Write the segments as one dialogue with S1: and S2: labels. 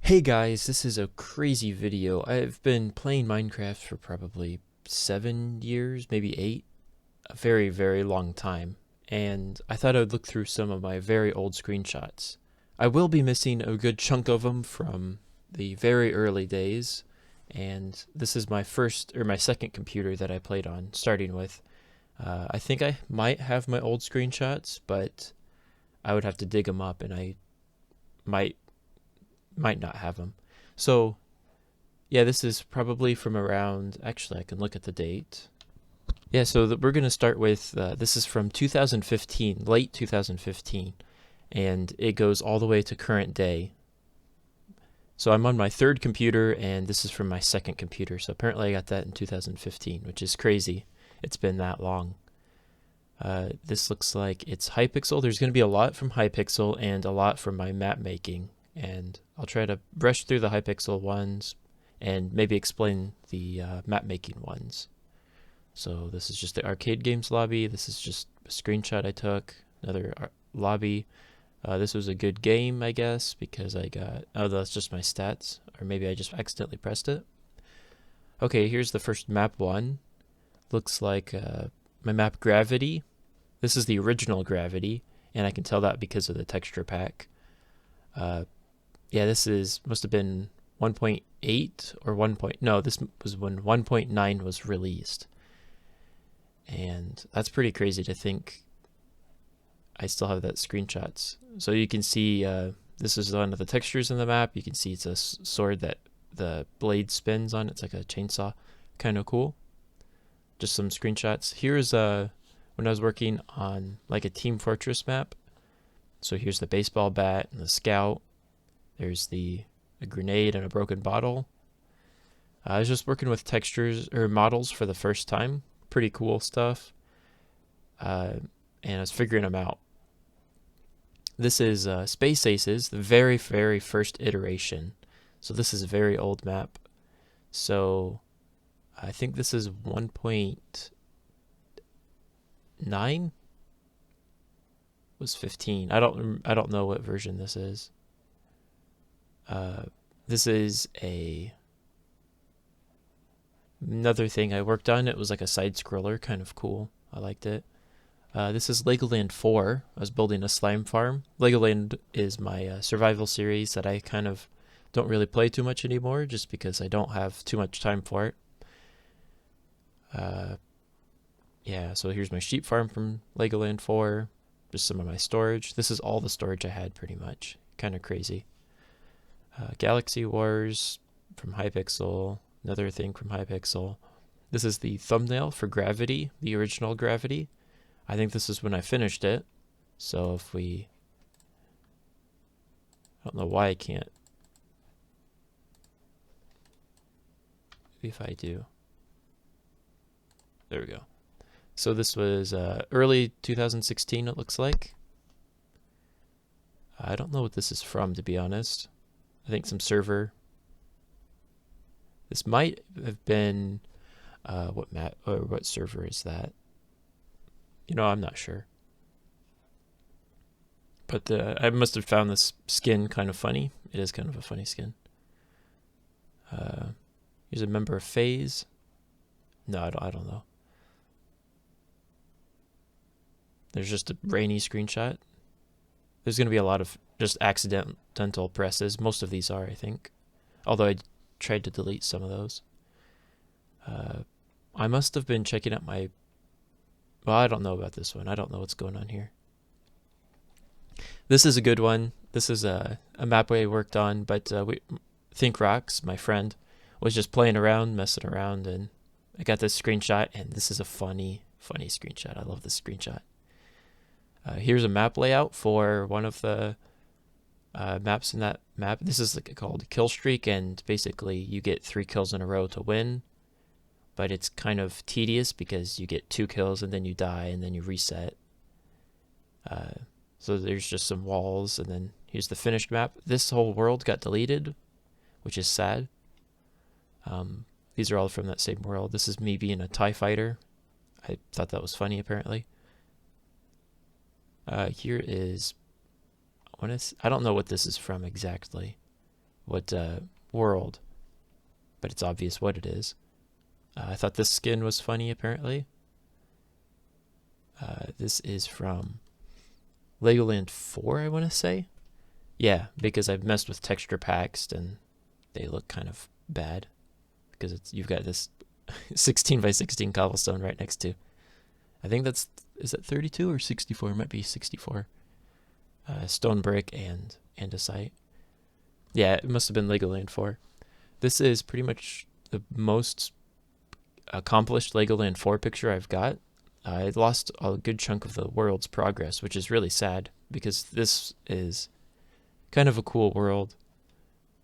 S1: Hey guys, this is a crazy video. I've been playing Minecraft for probably 7 years, maybe 8, a very, very long time. And I thought I would look through some of my very old screenshots. I will be missing a good chunk of them from the very early days. And this is my first or my second computer that I played on, starting with. I think I might have my old screenshots, but I would have to dig them up, and I might might not have them. So yeah, this is probably from around. Actually, I can look at the date. Yeah, so we're going to start with this is from 2015, late 2015, and it goes all the way to current day. So I'm on my third computer, and this is from my second computer. So apparently, I got that in 2015, which is crazy. It's been that long. This looks like it's Hypixel. There's going to be a lot from Hypixel and a lot from my map making, and I'll try to brush through the Hypixel ones and maybe explain the map making ones. So this is just the arcade games lobby. This is just a screenshot I took. Another lobby. This was a good game, I guess, because I got... Oh, that's just my stats. Or maybe I just accidentally pressed it. Okay, here's the first map one. Looks like my map Gravity. This is the original Gravity, and I can tell that because of the texture pack. Yeah, this must have been 1.8 or 1. No, this was when 1.9 was released. And that's pretty crazy to think I still have that screenshots. So you can see this is one of the textures in the map. You can see it's a sword that the blade spins on. It's like a chainsaw. Kind of cool. Just some screenshots. Here's when I was working on like a Team Fortress map. So here's the baseball bat and the scout. There's a grenade and a broken bottle. I was just working with textures or models for the first time. Pretty cool stuff. And I was figuring them out. This is Space Aces, the very, very first iteration. So this is a very old map. So I think this is 1.9 was 15. I don't know what version this is. This is another thing I worked on. It was like a side scroller, kind of cool. I liked it. This is Legoland 4. I was building a slime farm. Legoland is my survival series that I kind of don't really play too much anymore, just because I don't have too much time for it. Yeah, so here's my sheep farm from Legoland 4. Just some of my storage. This is all the storage I had, pretty much. Kind of crazy. Galaxy Wars from Hypixel. Another thing from Hypixel. This is the thumbnail for Gravity, the original Gravity. I think this is when I finished it. So if we... I don't know why I can't. Maybe if I do. There we go. So this was early 2016, it looks like. I don't know what this is from, to be honest. I think some server. This might have been what map or what server is that? You know, I'm not sure. But I must have found this skin kind of funny. It is kind of a funny skin. Here's a member of FaZe. No, I don't know. There's just a rainy screenshot. There's going to be a lot of just accidental presses. Most of these are, I think. Although I tried to delete some of those. I must have been checking out my... Well, I don't know about this one. I don't know what's going on here. This is a good one. This is a map I worked on, but Think Rocks, my friend, was just playing around, messing around, and I got this screenshot, and this is a funny, funny screenshot. I love this screenshot. Here's a map layout for one of the maps in that map. This is called Kill Streak, and basically you get 3 kills in a row to win. But it's kind of tedious because you get 2 kills and then you die and then you reset. So there's just some walls, and then here's the finished map. This whole world got deleted, which is sad. These are all from that same world. This is me being a TIE fighter. I thought that was funny, apparently. Here is... I don't know what this is from exactly. what world, but it's obvious what it is. I thought this skin was funny, apparently. This is from Legoland 4, I want to say. Yeah, because I've messed with texture packs and they look kind of bad because you've got this 16 by 16 cobblestone right next to. I think is that 32 or 64? It might be 64. Stone brick and andesite. Yeah, it must have been Legoland 4. This is pretty much the most accomplished Legoland 4 picture I've got. I lost a good chunk of the world's progress, which is really sad because this is kind of a cool world.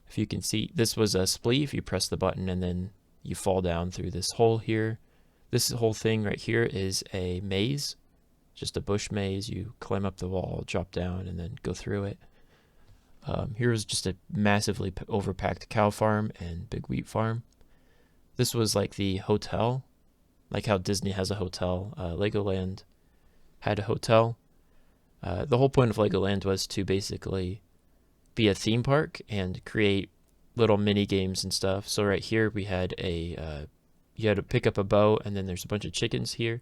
S1: If you can see, this was a spleef. You press the button and then you fall down through this hole here. This whole thing right here is a maze, just a bush maze. You climb up the wall, drop down, and then go through it. Here's just a massively overpacked cow farm and big wheat farm. This was like the hotel, like how Disney has a hotel. Legoland had a hotel. The whole point of Legoland was to basically be a theme park and create little mini games and stuff. So right here we had you had to pick up a bow, and then there's a bunch of chickens here,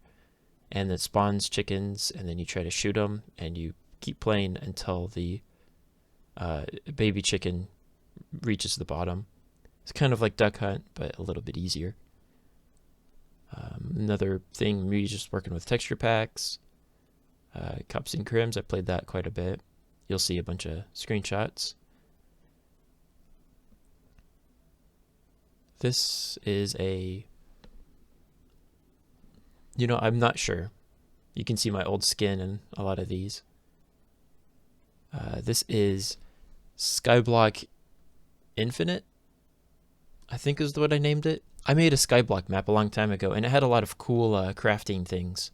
S1: and it spawns chickens, and then you try to shoot them, and you keep playing until the baby chicken reaches the bottom. It's kind of like Duck Hunt, but a little bit easier. Another thing, me just working with texture packs. Cups and Crims, I played that quite a bit. You'll see a bunch of screenshots. This is I'm not sure. You can see my old skin in a lot of these. This is Skyblock Infinite, I think is what I named it. I made a Skyblock map a long time ago, and it had a lot of cool crafting things.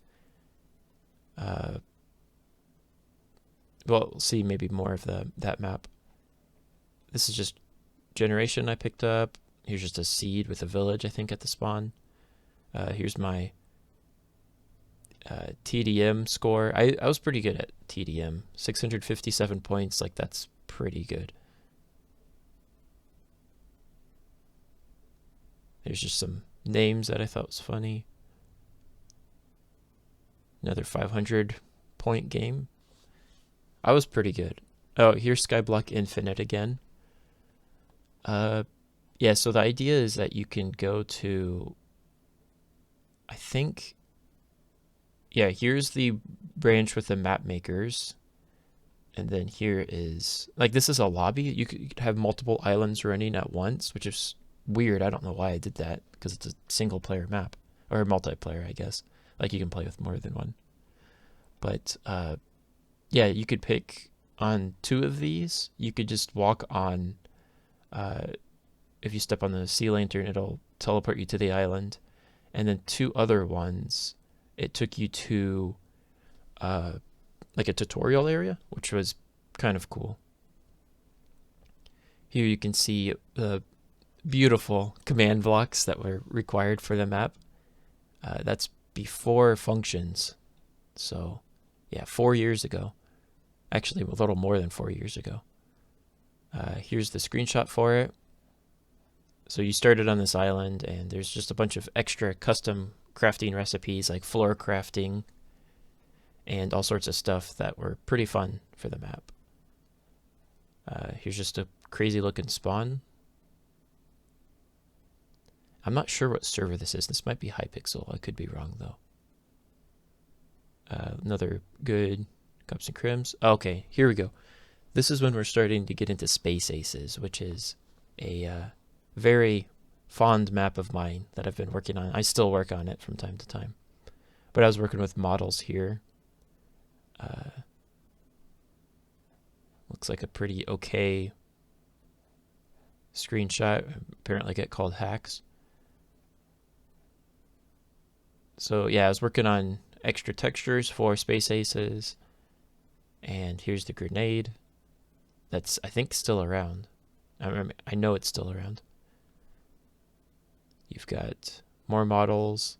S1: We'll see maybe more of that map. This is just generation I picked up. Here's just a seed with a village, I think, at the spawn. Here's my TDM score. I was pretty good at TDM. 657 points, like that's pretty good. There's just some names that I thought was funny. Another 500 point game. I was pretty good. Oh, here's Skyblock Infinite again. Yeah, so the idea is that you can go to, I think, yeah, here's the branch with the map makers. And then here is, like, this is a lobby. You could have multiple islands running at once, which is weird. I don't know why I did that, because it's a single player map, or multiplayer, I guess. Like, you can play with more than one. But, yeah, you could pick on 2 of these. You could just walk on, if you step on the sea lantern, it'll teleport you to the island. And then 2 other ones, it took you to like a tutorial area, which was kind of cool. Here you can see the beautiful command blocks that were required for the map. That's before functions. So yeah, 4 years ago. Actually, a little more than 4 years ago. Here's the screenshot for it. So you started on this island, and there's just a bunch of extra custom crafting recipes, like floor crafting, and all sorts of stuff that were pretty fun for the map. Here's just a crazy looking spawn. I'm not sure what server this is. This might be Hypixel. I could be wrong, though. Another good Cups and Crims. Okay, here we go. This is when we're starting to get into Space Aces, which is a very fond map of mine that I've been working on. I still work on it from time to time. But I was working with models here. Looks like a pretty okay screenshot. Apparently get called hacks. So yeah, I was working on extra textures for Space Aces. And here's the grenade. That's, I think, still around. I know it's still around. You've got more models.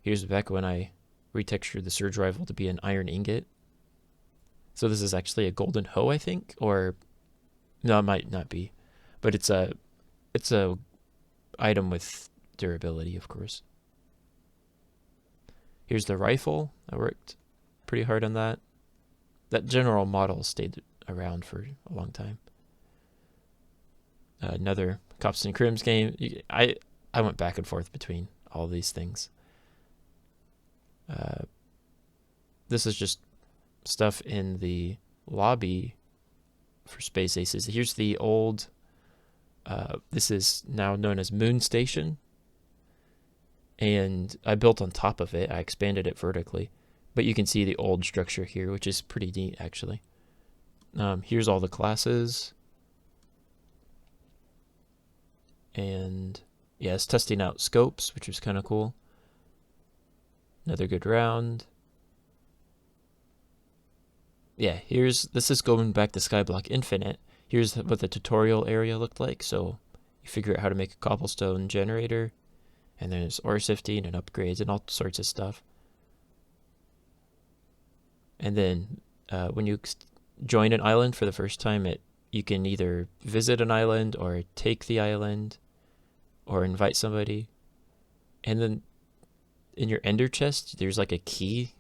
S1: Here's back when I retextured the Surge Rifle to be an iron ingot. So this is actually a golden hoe, I think, or no, it might not be. but it's a item with durability, of course. Here's the rifle. I worked pretty hard on that. That general model stayed around for a long time. Another Cops and Crims game. I went back and forth between all these things. This is just stuff in the lobby for Space Aces. Here's the old, this is now known as Moon Station. And I built on top of it. I expanded it vertically. But you can see the old structure here, which is pretty neat, actually. Here's all the classes. And yeah, it's testing out scopes, which was kind of cool. Another good round. Yeah, this is going back to Skyblock Infinite. Here's what the tutorial area looked like. So you figure out how to make a cobblestone generator. And there's ore sifting and upgrades and all sorts of stuff. And then when you join an island for the first time, you can either visit an island or take the island or invite somebody. And then in your ender chest, there's like a key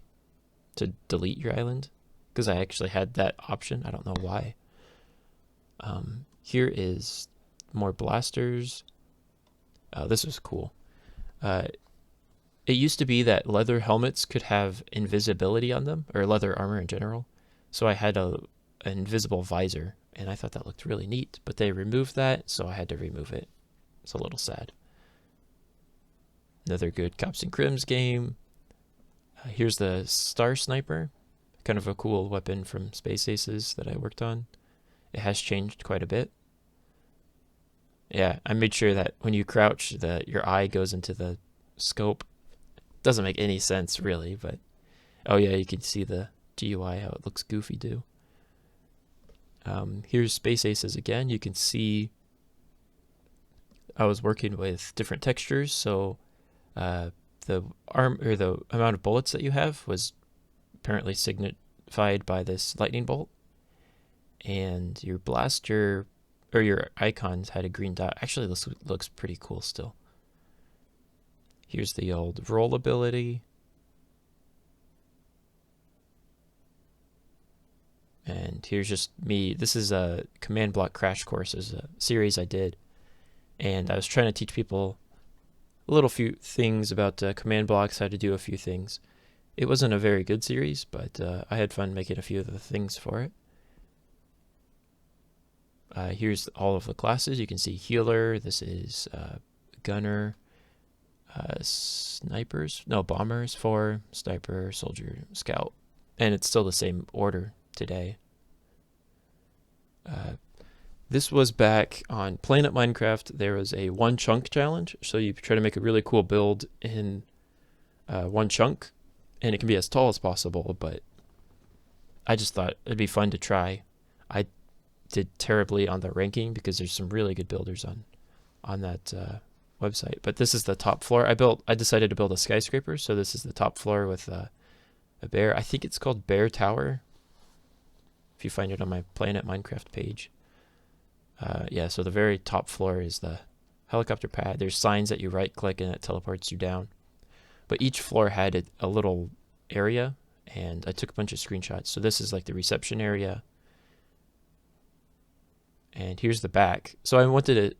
S1: to delete your island, because I actually had that option. I don't know why. Here is more blasters. This was cool. It used to be that leather helmets could have invisibility on them, or leather armor in general. So I had an invisible visor, and I thought that looked really neat. But they removed that, so I had to remove it. It's a little sad. Another good Cops and Crims game. Here's the Star Sniper. Kind of a cool weapon from Space Aces that I worked on. It has changed quite a bit. Yeah, I made sure that when you crouch, your eye goes into the scope. Doesn't make any sense, really, but oh yeah, you can see the GUI, how it looks goofy too. Here's Space Aces again. You can see I was working with different textures, so the amount of bullets that you have was apparently signified by this lightning bolt, and your blaster or your icons had a green dot. Actually, this looks pretty cool still. Here's the old roll ability. And here's just me. This is a command block crash course. It's a series I did. And I was trying to teach people a few things about command blocks, how to do a few things. It wasn't a very good series, but I had fun making a few of the things for it. Here's all of the classes. You can see healer. This is gunner. Bombers 4, sniper, soldier, scout. And it's still the same order today. This was back on Planet Minecraft. There was a one chunk challenge. So you try to make a really cool build in one chunk, and it can be as tall as possible, but I just thought it'd be fun to try. I did terribly on the ranking because there's some really good builders on that website. But this is the top floor. I decided to build a skyscraper, so this is the top floor with a bear. I think it's called Bear Tower, if you find it on my Planet Minecraft page. Yeah, so the very top floor is the helicopter pad. There's signs that you right click and it teleports you down. But each floor had a little area, and I took a bunch of screenshots. So this is like the reception area. And here's the back. So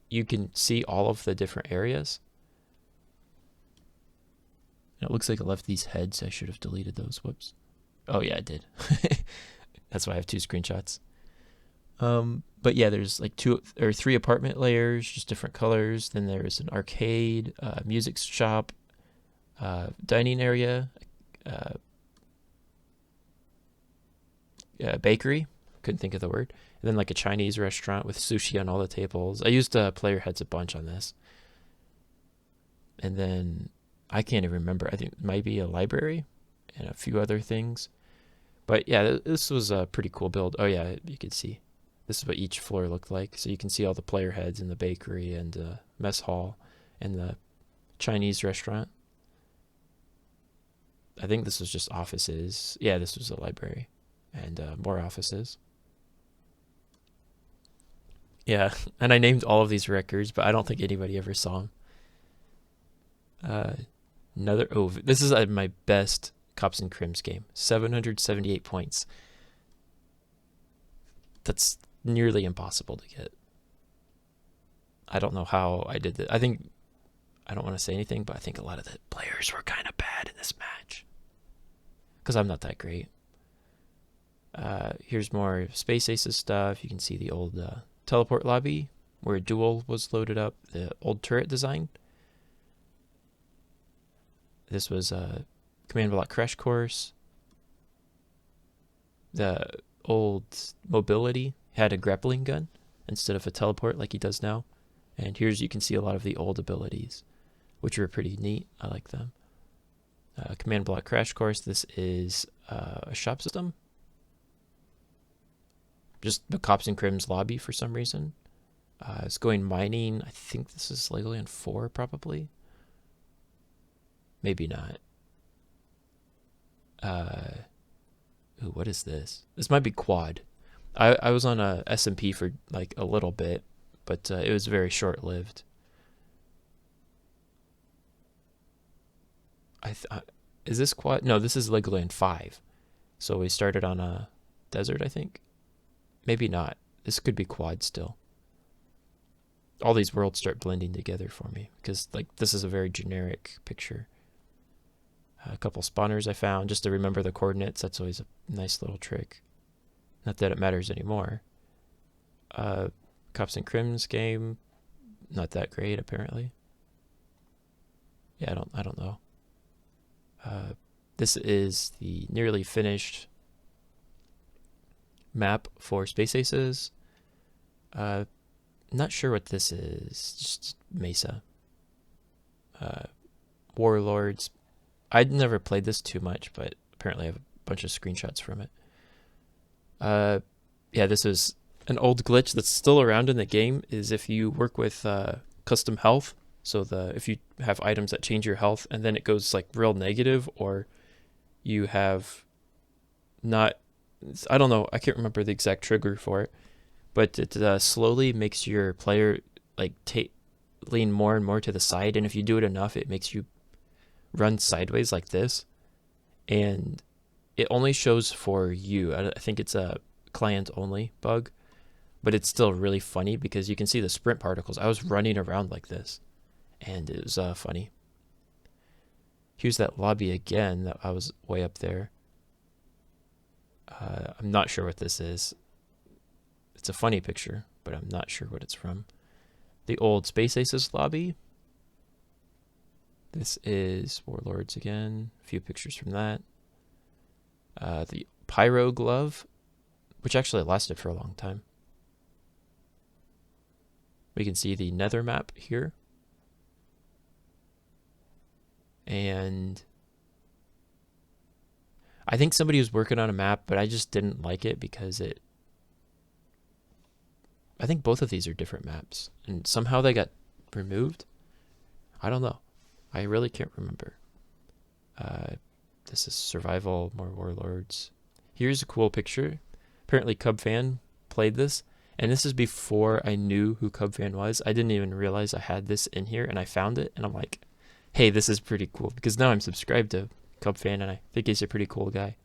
S1: you can see all of the different areas. And it looks like I left these heads. I should have deleted those. Whoops. Oh yeah, I did. That's why I have 2 screenshots. But yeah, there's like 2 or 3 apartment layers, just different colors. Then there's an arcade, music shop, dining area, bakery. Couldn't think of the word. And then like a Chinese restaurant with sushi on all the tables. I used player heads a bunch on this. And then I can't even remember. I think it might be a library and a few other things. But yeah, this was a pretty cool build. Oh yeah, you can see. This is what each floor looked like. So you can see all the player heads in the bakery and mess hall and the Chinese restaurant. I think this was just offices. Yeah, this was a library and more offices. Yeah, and I named all of these records, but I don't think anybody ever saw them. Another, oh, this is my best Cops and Crims game. 778 points. That's nearly impossible to get. I don't know how I did that. I think, I don't want to say anything, but I think a lot of the players were kind of bad in this match. Because I'm not that great. Here's more Space Aces stuff. You can see the old teleport lobby where a duel was loaded up. The old turret design. This was a command block crash course. The old mobility had a grappling gun instead of a teleport like he does now. And here's, you can see a lot of the old abilities, which were pretty neat. I like them. Command block crash course. This is a shop system. Just the Cops and Crims lobby for some reason. It's going mining. I think this is Legoland 4 probably. Maybe not. Ooh, what is this? This might be quad. I was on a SMP for like a little bit, but it was very short-lived. Is this quad? No, this is Legoland 5. So we started on a desert, I think. Maybe not. This could be quad still. All these worlds start blending together for me because like this is a very generic picture. A couple spawners I found just to remember the coordinates. That's always a nice little trick. Not that it matters anymore. Cops and Crims game, not that great apparently. Yeah, I don't know. This is the nearly finished map for Space Aces. Not sure what this is. Just Mesa. Warlords. I'd never played this too much, but apparently I have a bunch of screenshots from it. Yeah, this is an old glitch that's still around in the game, is if you work with custom health. So if you have items that change your health and then it goes like real negative, or you have not, I don't know, I can't remember the exact trigger for it, but it slowly makes your player like lean more and more to the side, and if you do it enough, it makes you run sideways like this, and it only shows for you. I think it's a client only bug, but it's still really funny because you can see the sprint particles. I was running around like this, and it was funny. Here's that lobby again that I was way up there. I'm not sure what this is. It's a funny picture, but I'm not sure what it's from. The old Space Aces lobby. This is Warlords again. A few pictures from that. The Pyro Glove, which actually lasted for a long time. We can see the Nether map here. And I think somebody was working on a map, but I just didn't like it because I think both of these are different maps, and somehow they got removed. I don't know. I really can't remember. This is survival, more warlords. Here's a cool picture. Apparently Cubfan played this, and this is before I knew who Cubfan was. I didn't even realize I had this in here, and I found it, and I'm like, hey, this is pretty cool, because now I'm subscribed to Cubfan, and I think he's a pretty cool guy.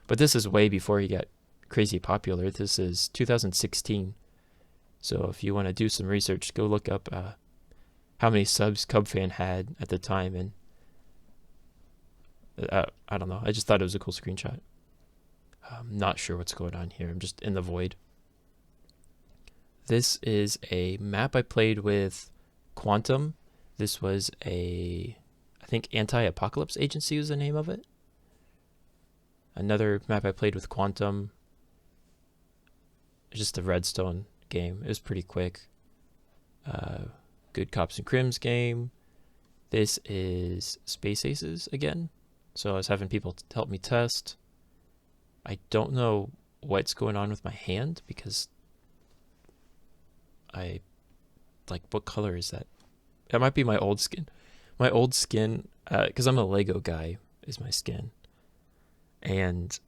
S1: But this is way before he got crazy popular. This is 2016. So if you want to do some research, go look up how many subs Cubfan had at the time, and I don't know. I just thought it was a cool screenshot. I'm not sure what's going on here. I'm just in the void. This is a map I played with Quantum. This was I think Anti-Apocalypse Agency was the name of it. Another map I played with Quantum. Just a redstone game. It was pretty quick. Good Cops and Crims game. This is Space Aces again. So I was having people help me test. I don't know what's going on with my hand because what color is that? That might be my old skin. My old skin, because I'm a Lego guy, is my skin. And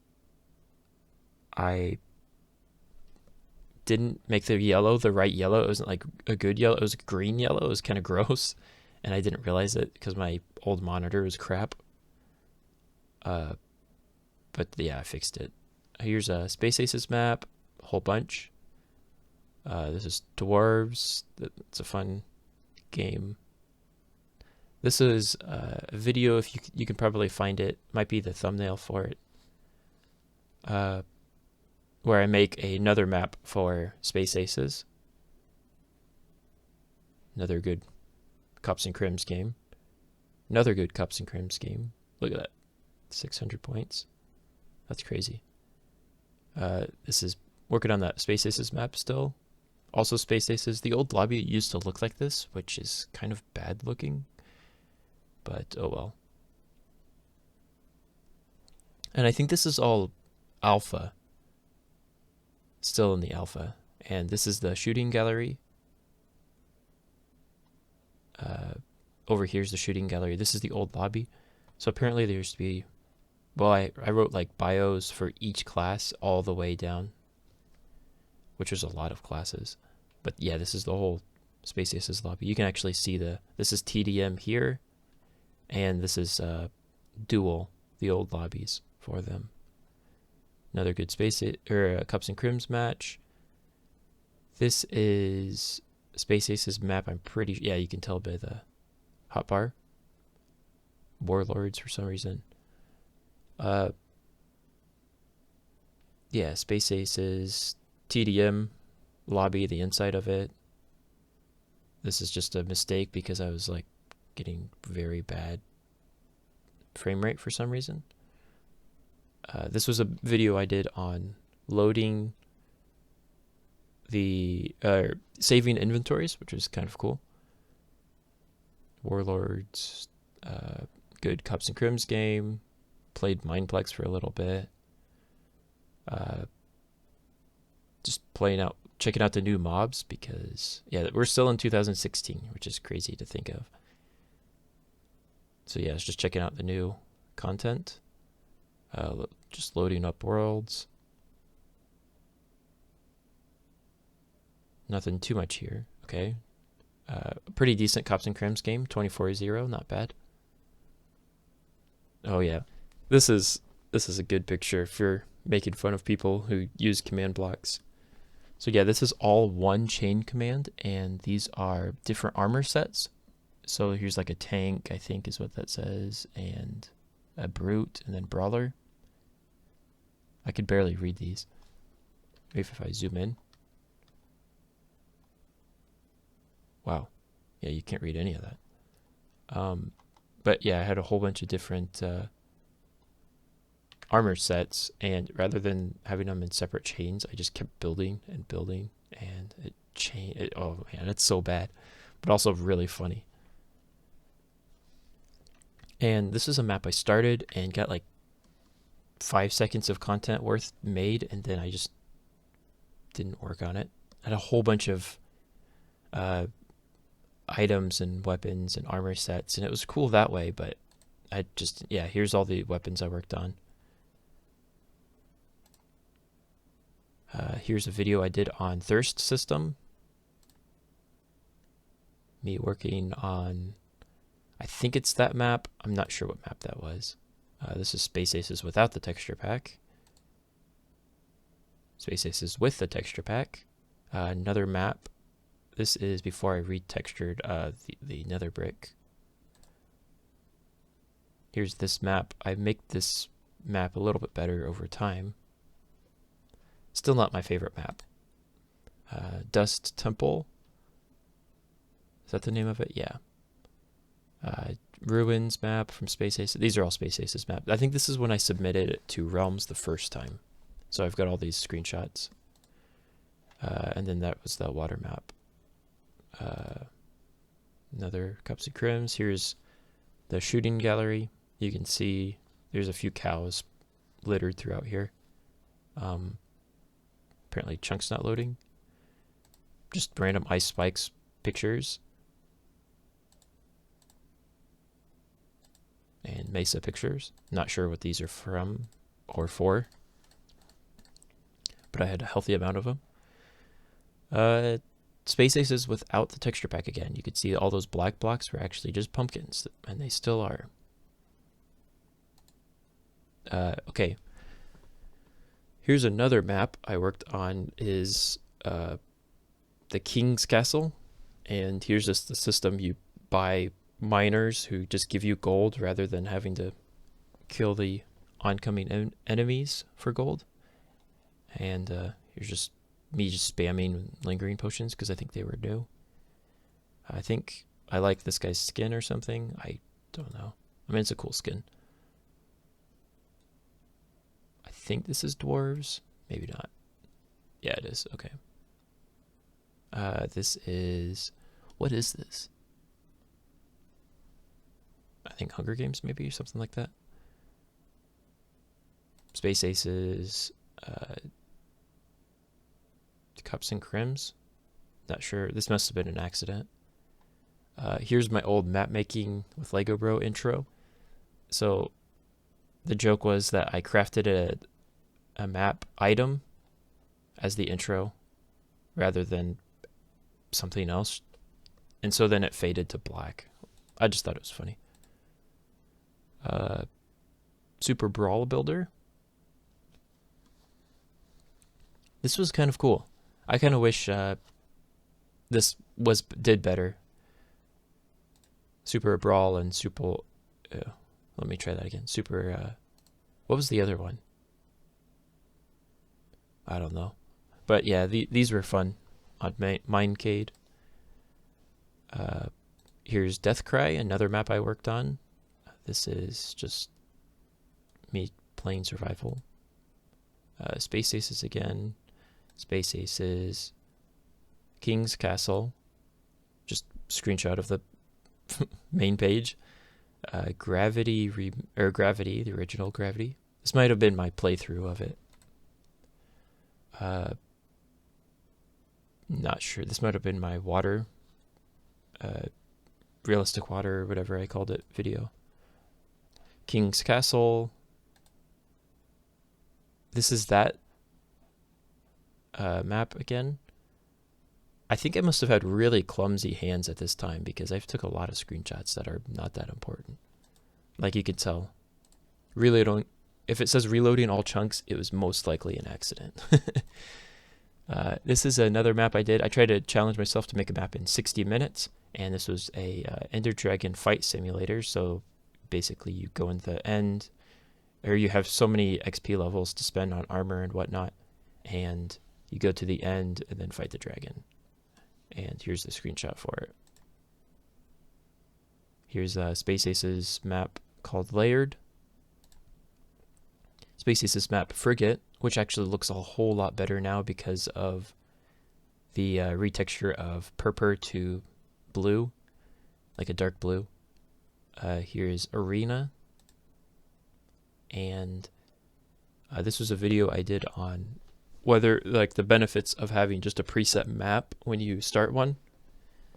S1: I didn't make the yellow the right yellow. It wasn't like a good yellow. It was green yellow. It was kind of gross. And I didn't realize it because my old monitor was crap. But yeah, I fixed it. Here's a Space Aces map, a whole bunch. This is Dwarves. It's a fun game. This is a video, if you can probably find it. Might be the thumbnail for it. Where I make another map for Space Aces. Another good Cups and Crims game. Another good Cups and Crims game. Look at that. 600 points. That's crazy. This is working on that Space Aces map still. Also Space Aces. The old lobby used to look like this, which is kind of bad looking. But oh well. And I think this is all alpha. Still in the alpha. And this is the shooting gallery. Over here's the shooting gallery. This is the old lobby. So apparently there used to be, well, I wrote like bios for each class all the way down, which was a lot of classes. But yeah, this is the whole Space Aces lobby. You can actually see this is TDM here, and this is Duel, the old lobbies for them. Another good Cups and Crims match. This is Space Aces map. I'm pretty, yeah, you can tell by the hotbar. Warlords for some reason. Yeah, Space Aces, TDM lobby, the inside of it. This is just a mistake because I was like getting very bad frame rate for some reason. This was a video I did on loading the saving inventories, which is kind of cool. Warlords, good Cups and Crims game. Played Mineplex for a little bit. Just checking out the new mobs because, yeah, we're still in 2016, which is crazy to think of. So yeah, it's just checking out the new content. Just loading up worlds. Nothing too much here. Okay. Pretty decent Cups and Crims game, 24-0, not bad. Oh yeah. This is a good picture if you're making fun of people who use command blocks. So yeah, this is all one chain command, and these are different armor sets. So here's like a tank, I think is what that says, and a brute, and then brawler. I could barely read these. Maybe if I zoom in. Wow. Yeah, you can't read any of that. But yeah, I had a whole bunch of different armor sets, and rather than having them in separate chains, I just kept building and building, and oh man, it's so bad, but also really funny. And this is a map I started and got like 5 seconds of content worth made, and then I just didn't work on it. I had a whole bunch of items and weapons and armor sets, and it was cool that way, but I just, yeah, here's all the weapons I worked on. Here's a video I did on Thirst System. Me working on, I think it's that map. I'm not sure what map that was. This is Space Aces without the texture pack. Space Aces with the texture pack. Another map. This is before I retextured the nether brick. Here's this map. I make this map a little bit better over time. Still not my favorite map. Dust Temple. Is that the name of it? Yeah. Ruins map from Space Aces. These are all Space Aces maps. I think this is when I submitted it to Realms the first time. So I've got all these screenshots. And then that was the water map. Another Cups and Crims. Here's the shooting gallery. You can see there's a few cows littered throughout here. Apparently Chunk's not loading. Just random ice spikes pictures. And Mesa pictures. Not sure what these are from or for, but I had a healthy amount of them. Uh, Space Aces without the texture pack again. You could see all those black blocks were actually just pumpkins, and they still are. Okay. Here's another map I worked on is the King's Castle. And here's just the system. You buy miners who just give you gold rather than having to kill the oncoming enemies for gold. And here's just me just spamming lingering potions because I think they were new. I think I like this guy's skin or something. I don't know. I mean, it's a cool skin. I think this is dwarves. Maybe not. Yeah, it is. Okay. This is... What is this? I think Hunger Games, maybe, or something like that. Space Aces. Cups and Crims. Not sure. This must have been an accident. Here's my old map making with LegoBro intro. So the joke was that I crafted a map item as the intro rather than something else. And so then it faded to black. I just thought it was funny. Super Brawl Builder. This was kind of cool. I kind of wish this did better. Super Brawl and Super... let me try that again. Super... what was the other one? I don't know. But yeah, these were fun on Mindcade. Here's Deathcry, another map I worked on. This is just me playing survival. Space Aces again. Space Aces. King's Castle. Just screenshot of the main page. Gravity, the original Gravity. This might have been my playthrough of it. Not sure. This might have been my water, realistic water, or whatever I called it, video. King's Castle. This is that map again. I think I must have had really clumsy hands at this time because I've took a lot of screenshots that are not that important. Like you could tell. Really don't. If it says reloading all chunks, it was most likely an accident. This is another map I did. I tried to challenge myself to make a map in 60 minutes, and this was a Ender Dragon fight simulator. So basically, you go in the end, or you have so many XP levels to spend on armor and whatnot, and you go to the end and then fight the dragon. And here's the screenshot for it. Here's Space Aces map called Layered. Space Aces map Frigate, which actually looks a whole lot better now because of the retexture of purple to blue, like a dark blue. Here's Arena. And this was a video I did on whether, like, the benefits of having just a preset map when you start one.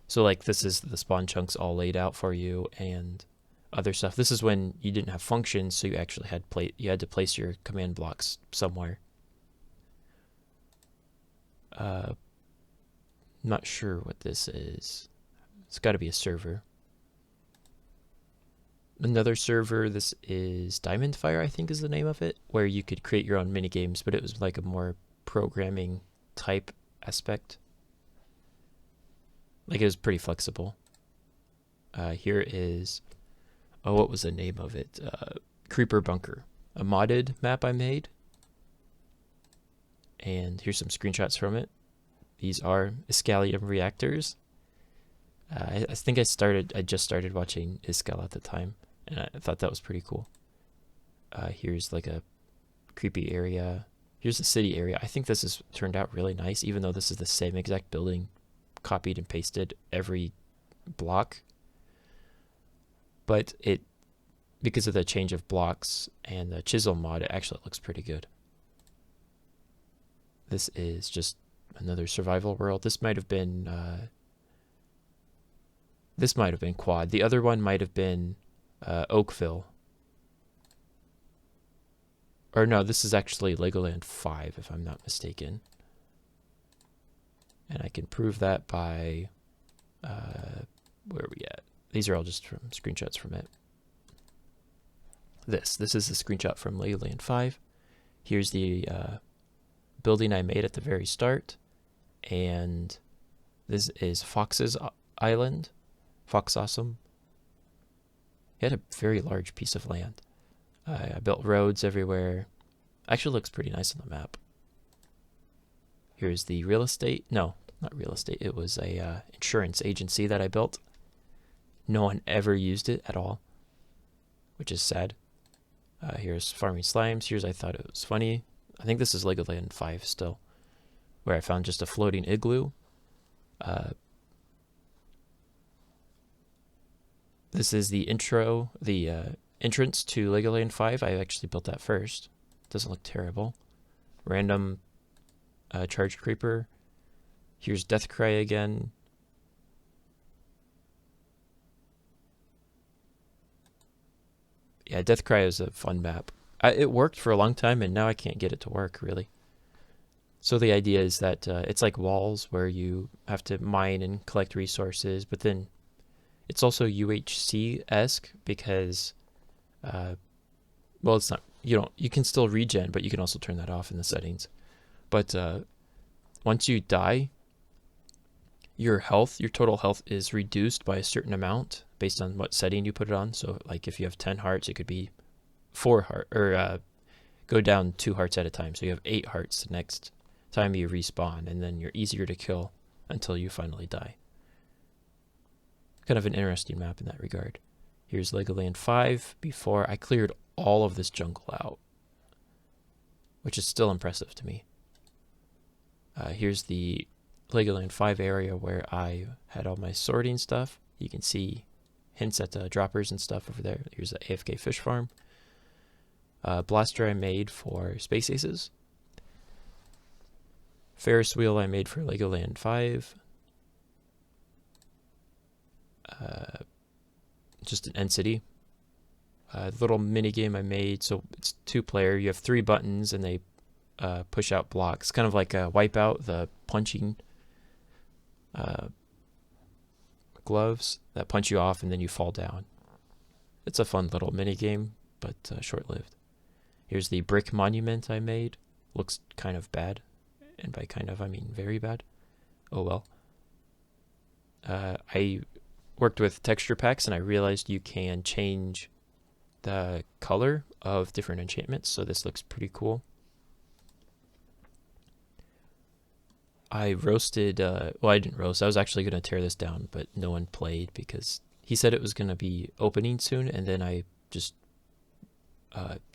S1: So, like, this is the spawn chunks all laid out for you and other stuff. This is when you didn't have functions, so you actually had to place your command blocks somewhere. Not sure what this is. It's got to be a server. Another server, this is Diamond Fire, I think is the name of it, where you could create your own mini games, but it was like a more programming type aspect. Like it was pretty flexible. Here is, what was the name of it? Creeper Bunker, a modded map I made. And here's some screenshots from it. These are Iscalium reactors. I think I just started watching Iscal at the time, and I thought that was pretty cool. Here's like a creepy area. Here's the city area. I think this has turned out really nice, even though this is the same exact building, copied and pasted every block. But because of the change of blocks and the chisel mod, it actually looks pretty good. This is just another survival world. This might have been Quad. The other one might have been Oakville. Or no, this is actually Legoland 5, if I'm not mistaken. And I can prove that by, where are we at? These are all just from screenshots from it. This is the screenshot from Legoland 5. Here's the building I made at the very start. And this is Fox's Island. Fox Awesome. He had a very large piece of land. I built roads everywhere. Actually looks pretty nice on the map. Here's the real estate. No, not real estate. It was a insurance agency that I built. No one ever used it at all, which is sad. Here's farming slimes. Here's I thought it was funny. I think this is Legoland 5 still, where I found just a floating igloo. This is the intro, the entrance to Legoland 5. I actually built that first. Doesn't look terrible. Random charge creeper. Here's Deathcry again. Yeah, Deathcry is a fun map. It worked for a long time, and now I can't get it to work, really. So the idea is that it's like walls where you have to mine and collect resources, but then it's also UHC-esque because, well, it's not, you can still regen, but you can also turn that off in the settings. But once you die, your total health is reduced by a certain amount based on what setting you put it on. So like if you have 10 hearts, it could be 4 hearts, or go down 2 hearts at a time. So you have 8 hearts the next time you respawn, and then you're easier to kill until you finally die. Kind of an interesting map in that regard. Here's Legoland 5 before I cleared all of this jungle out, which is still impressive to me. Here's the Legoland 5 area where I had all my sorting stuff. You can see hints at the droppers and stuff over there. Here's the AFK fish farm. Blaster I made for Space Aces. Ferris wheel I made for Legoland 5. Just an end city. Little mini game I made. So it's 2-player. You have 3 buttons and they push out blocks. Kind of like a Wipeout, the punching gloves that punch you off and then you fall down. It's a fun little mini game, but short-lived. Here's the brick monument I made. Looks kind of bad. And by kind of, I mean very bad. Oh well. I worked with texture packs and I realized you can change the color of different enchantments. So this looks pretty cool. I roasted, well, I didn't roast. I was actually going to tear this down, but no one played because he said it was going to be opening soon. And then I just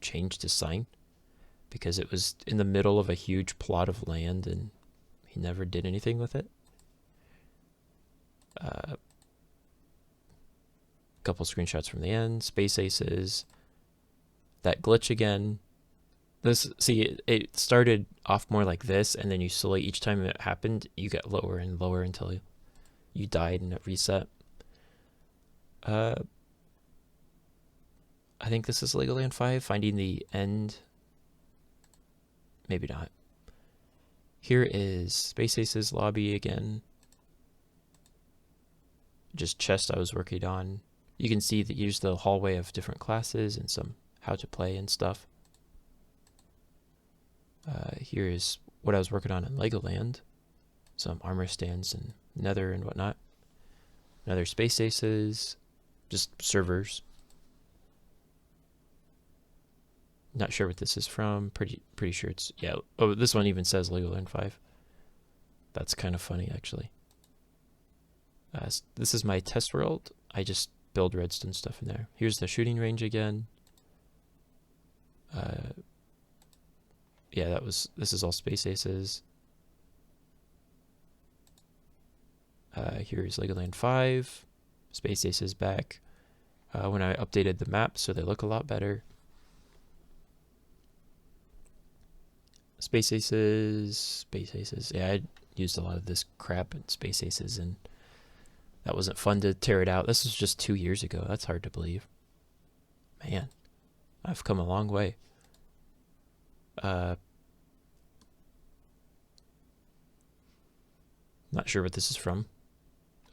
S1: changed his sign because it was in the middle of a huge plot of land and he never did anything with it. Couple screenshots from the end. Space Aces. That glitch again. This, see, it started off more like this, and then you slowly, each time it happened, you get lower and lower until you died and it reset. I think this is Legoland 5, finding the end. Maybe not. Here is Space Aces lobby again. Just chest I was working on. You can see that here's the hallway of different classes and some how to play and stuff. Here is what I was working on in Legoland. Some armor stands and nether and whatnot. Another Space Aces. Just servers. Not sure what this is from. Pretty sure it's, yeah. Oh, this one even says Legoland 5. That's kind of funny, actually. This is my test world. I just build redstone stuff in there. Here's the shooting range again. Yeah, this is all Space Aces. Here's Legoland 5. Space Aces back. When I updated the map so they look a lot better. Space Aces. Yeah, I used a lot of this crap in Space Aces and that wasn't fun to tear it out. This was just 2 years ago. That's hard to believe. Man, I've come a long way. Not sure what this is from.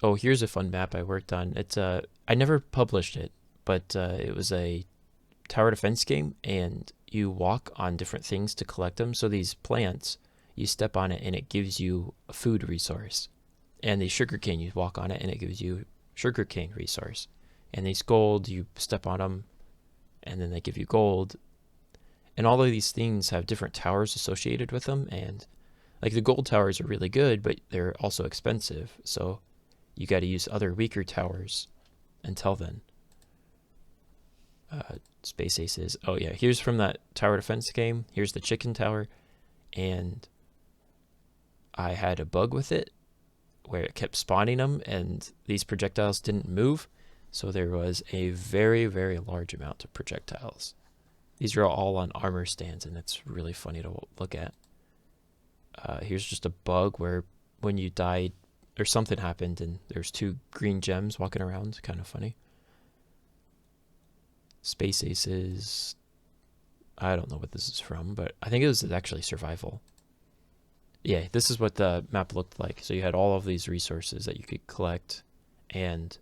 S1: Oh, here's a fun map I worked on. It's I never published it, but it was a tower defense game, and you walk on different things to collect them. So these plants, you step on it and it gives you a food resource. And the sugarcane, you walk on it and it gives you sugarcane resource. And these gold, you step on them and then they give you gold. And all of these things have different towers associated with them. And like the gold towers are really good, but they're also expensive. So you got to use other weaker towers until then. Space Aces. Oh yeah, here's from that tower defense game. Here's the chicken tower, and I had a bug with it where it kept spawning them, and these projectiles didn't move, so there was a very, very large amount of projectiles. These are all on armor stands, and it's really funny to look at. Here's just a bug where when you died, or something happened, and there's 2 green gems walking around. Kind of funny. Space Aces. I don't know what this is from, but I think it was actually survival. Yeah, this is what the map looked like. So you had all of these resources that you could collect, and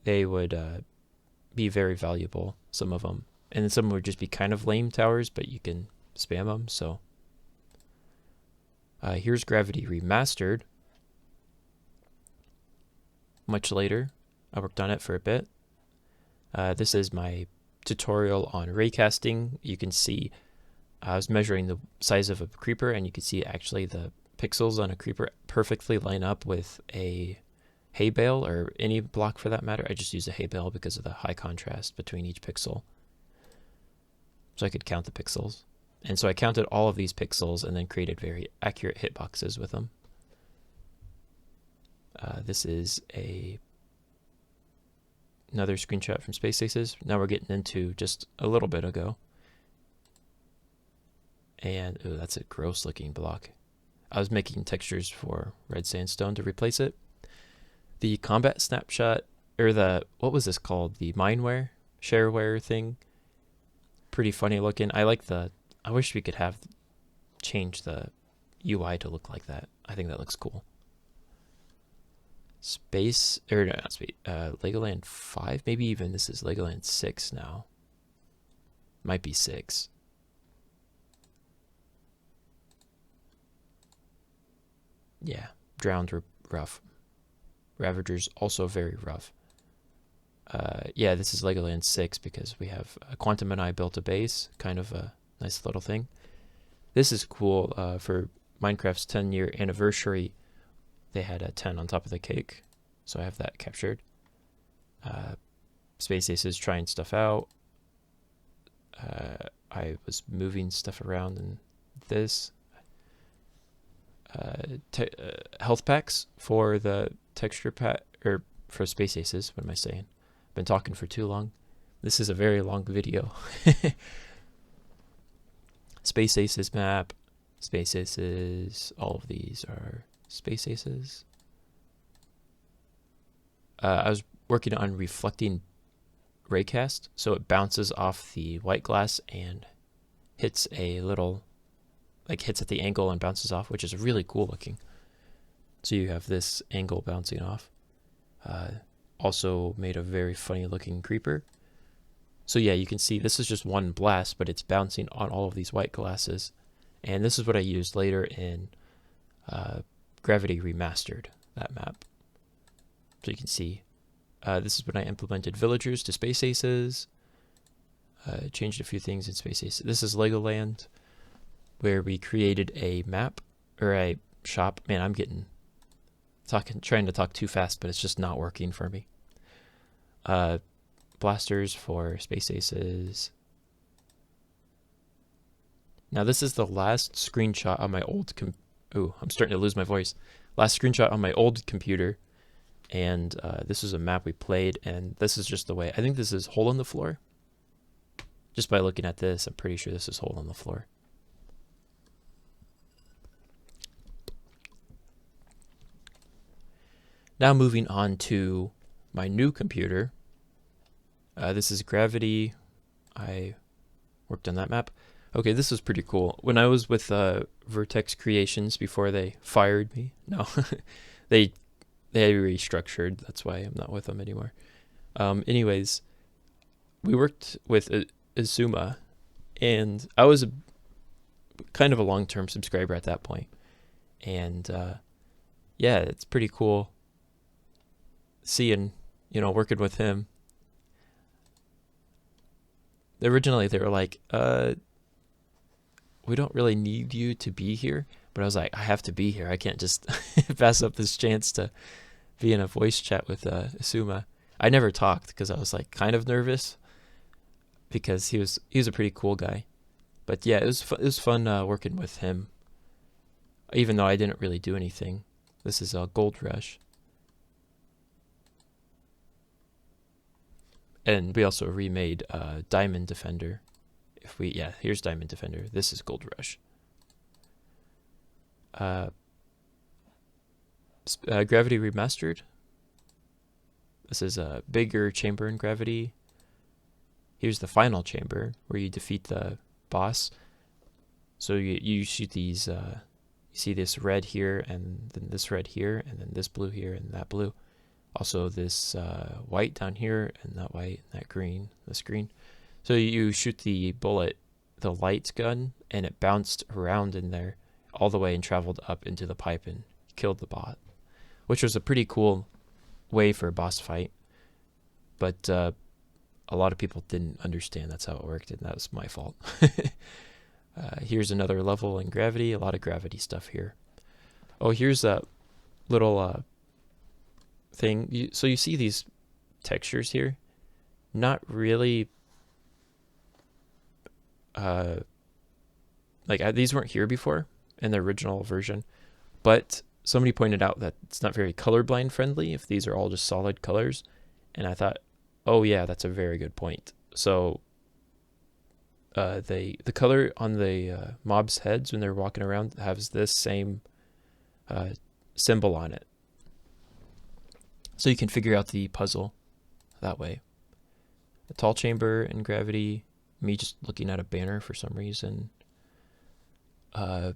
S1: they would be very valuable, some of them. And then some would just be kind of lame towers, but you can spam them. So here's Gravity Remastered. Much later, I worked on it for a bit. This is my tutorial on raycasting. You can see I was measuring the size of a creeper, and you can see actually the pixels on a creeper perfectly line up with a hay bale, or any block for that matter. I just use a hay bale because of the high contrast between each pixel. So I could count the pixels. And so I counted all of these pixels and then created very accurate hitboxes with them. This is another screenshot from Space Aces. Now we're getting into just a little bit ago. And ooh, that's a gross looking block. I was making textures for red sandstone to replace it. The combat snapshot, or what was this called? The mineware, shareware thing. Pretty funny looking. I wish we could change the UI to look like that. I think that looks cool. Legoland 5, maybe even this is Legoland 6 now. Might be 6. Yeah, drowned rough. Ravagers also very rough. Yeah, this is Legoland 6 because we have Quantum and I built a base, kind of a nice little thing. This is cool. For Minecraft's 10-year anniversary, they had a 10 on top of the cake, so I have that captured. Space Aces trying stuff out. I was moving stuff around in this. Health packs for the texture pack, or for Space Aces. What am I saying? Been talking for too long. This is a very long video. Space Aces map. Space Aces. All of these are Space Aces. I was working on reflecting raycast, so it bounces off the white glass and hits a little, hits at the angle and bounces off, which is really cool looking. So you have this angle bouncing off. Also made a very funny looking creeper. So yeah, you can see this is just one blast, but it's bouncing on all of these white glasses. And this is what I used later in Gravity Remastered, that map. So you can see this is when I implemented villagers to Space Aces. Changed a few things in Space Aces. This is Legoland, where we created a map, or a shop. Man, I'm trying to talk too fast, but it's just not working for me. Blasters for Space Aces. Now this is the last screenshot on my old I'm starting to lose my voice. Last screenshot on my old computer, and this is a map we played, and this is just the way. I think this is Hole in the Floor. Just by looking at this, I'm pretty sure this is Hole in the Floor. Now moving on to my new computer. This is Gravity. I worked on that map. Okay, this is pretty cool. When I was with Vertex Creations before they fired me, no, they they restructured. That's why I'm not with them anymore. Anyways, we worked with Izuma, and I was kind of a long-term subscriber at that point. And yeah, it's pretty cool seeing, working with him. Originally, they were like, we don't really need you to be here. But I was like, I have to be here. I can't just pass up this chance to be in a voice chat with Isuma. I never talked because I was like kind of nervous because he was a pretty cool guy. But yeah, it was fun working with him, even though I didn't really do anything. This is a Gold Rush. And we also remade Diamond Defender. Here's Diamond Defender. This is Gold Rush. Gravity Remastered. This is a bigger chamber in Gravity. Here's the final chamber where you defeat the boss. So you shoot these, you see this red here, and then this red here, and then this blue here, and that blue. Also this white down here, and that white, and that green, this green. So you shoot the bullet, the light gun, and it bounced around in there all the way and traveled up into the pipe and killed the bot, which was a pretty cool way for a boss fight. But a lot of people didn't understand that's how it worked, and that was my fault. Here's another level in Gravity, a lot of Gravity stuff here. Oh, here's a little thing. So you see these textures here? Not really... these weren't here before in the original version, but somebody pointed out that it's not very colorblind friendly if these are all just solid colors, and I thought, oh yeah, that's a very good point. So the color on the mobs' heads when they're walking around has this same symbol on it, so you can figure out the puzzle that way. A tall chamber in Gravity. Me just looking at a banner for some reason. I'm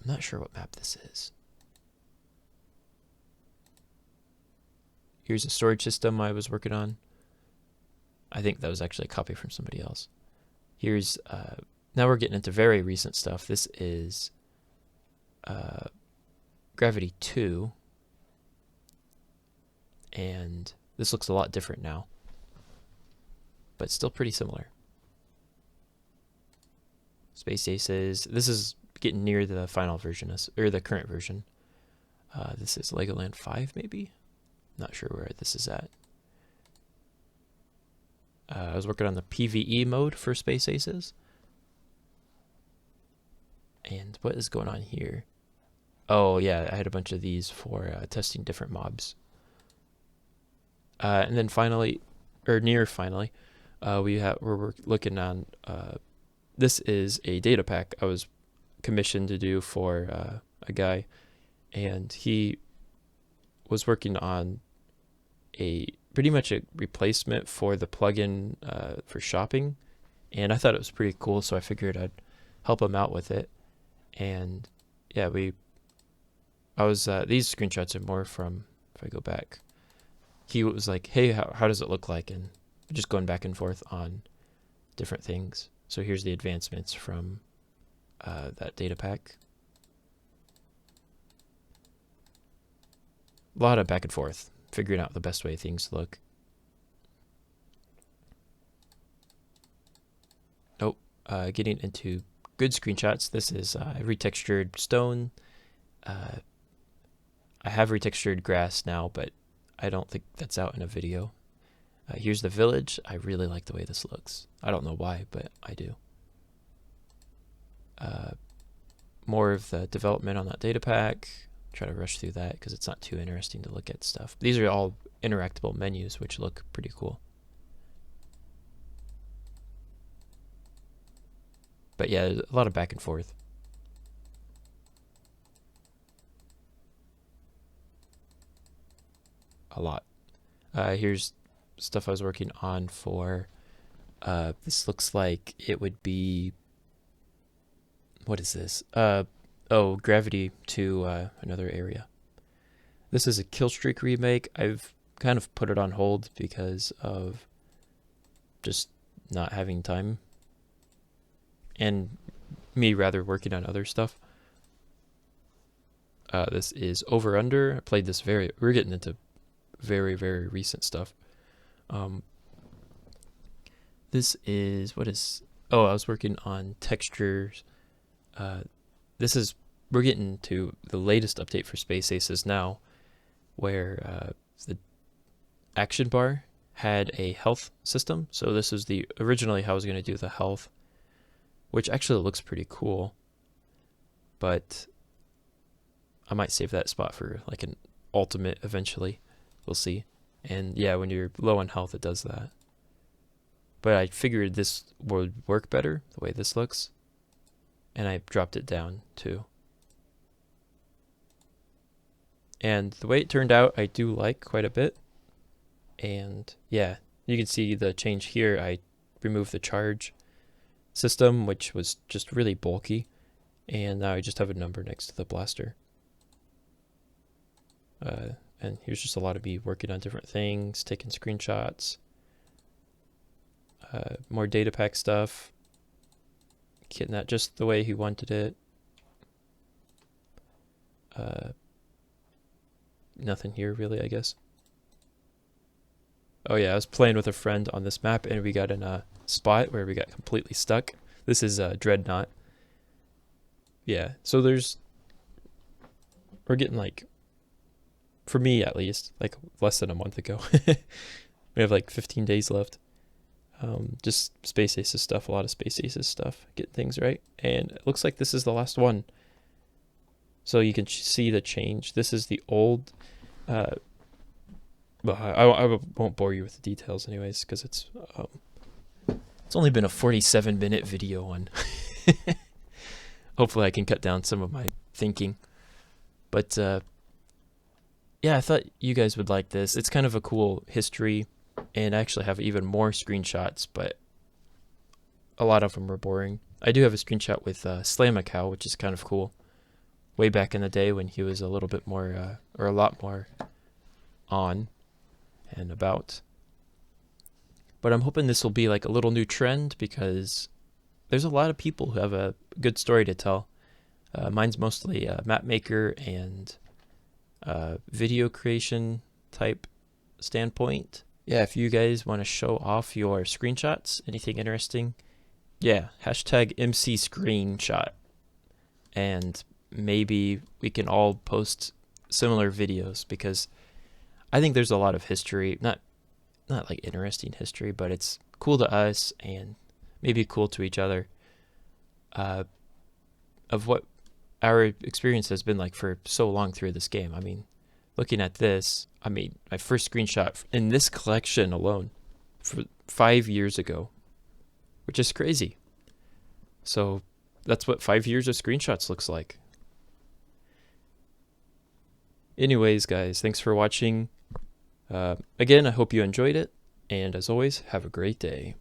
S1: not sure what map this is. Here's a storage system I was working on. I think that was actually a copy from somebody else. Here's, now we're getting into very recent stuff. This is Gravity 2. And this looks a lot different now, but still pretty similar. Space Aces. This is getting near the final version, or the current version. This is Legoland 5, maybe? Not sure where this is at. I was working on the PvE mode for Space Aces. And what is going on here? Oh, yeah, I had a bunch of these for testing different mobs. And then finally, or near finally, we're looking on... this is a data pack I was commissioned to do for a guy, and he was working on pretty much a replacement for the plugin for shopping, and I thought it was pretty cool, so I figured I'd help him out with it. And yeah, these screenshots are more from, if I go back, he was like, hey, how does it look like? And just going back and forth on different things. So here's the advancements from that data pack. A lot of back and forth, figuring out the best way things look. Oh, getting into good screenshots. This is retextured stone. I have retextured grass now, but I don't think that's out in a video. Here's the village. I really like the way this looks. I don't know why, but I do. More of the development on that data pack. Try to rush through that because it's not too interesting to look at stuff. These are all interactable menus, which look pretty cool. But yeah, there's a lot of back and forth. A lot. Here's stuff I was working on for, this looks like it would be what is this? Oh, Gravity to another area. This is a Killstreak remake. I've kind of put it on hold because of just not having time and me rather working on other stuff. This is Over Under. I played this we're getting into very, very recent stuff. This is, oh, I was working on textures. We're getting to the latest update for Space Aces now, where the action bar had a health system. So this is originally how I was going to do the health, which actually looks pretty cool, but I might save that spot for like an ultimate eventually. We'll see. And yeah, when you're low on health, it does that. But I figured this would work better the way this looks, and I dropped it down too. And the way it turned out, I do like quite a bit. And yeah, you can see the change here. I removed the charge system, which was just really bulky, and now I just have a number next to the blaster. And here's just a lot of me working on different things, taking screenshots, more data pack stuff, getting that just the way he wanted it. Nothing here really, I guess. Oh yeah, I was playing with a friend on this map and we got in a spot where we got completely stuck. This is Dreadnought. Yeah, so we're getting like, for me at least, like less than a month ago. We have like 15 days left. Just Space Aces stuff, a lot of Space Aces stuff, get things right. And it looks like this is the last one. So you can see the change. This is the old, well, I won't bore you with the details anyways, because it's only been a 47-minute video on. Hopefully I can cut down some of my thinking. But yeah, I thought you guys would like this. It's kind of a cool history, and I actually have even more screenshots, but a lot of them are boring. I do have a screenshot with Slam-A-Cow, which is kind of cool. Way back in the day when he was a little bit more, or a lot more on and about. But I'm hoping this will be like a little new trend, because there's a lot of people who have a good story to tell. Mine's mostly map maker and video creation type standpoint. Yeah, if you guys want to show off your screenshots, anything interesting, yeah, hashtag mcscreenshot. And maybe we can all post similar videos, because I think there's a lot of history, not like interesting history, but it's cool to us and maybe cool to each other, of what our experience has been like for so long through this game. I mean, looking at this, I mean, my first screenshot in this collection alone for 5 years ago, which is crazy. So that's what 5 years of screenshots looks like. Anyways, guys, thanks for watching. Again, I hope you enjoyed it, and as always, have a great day.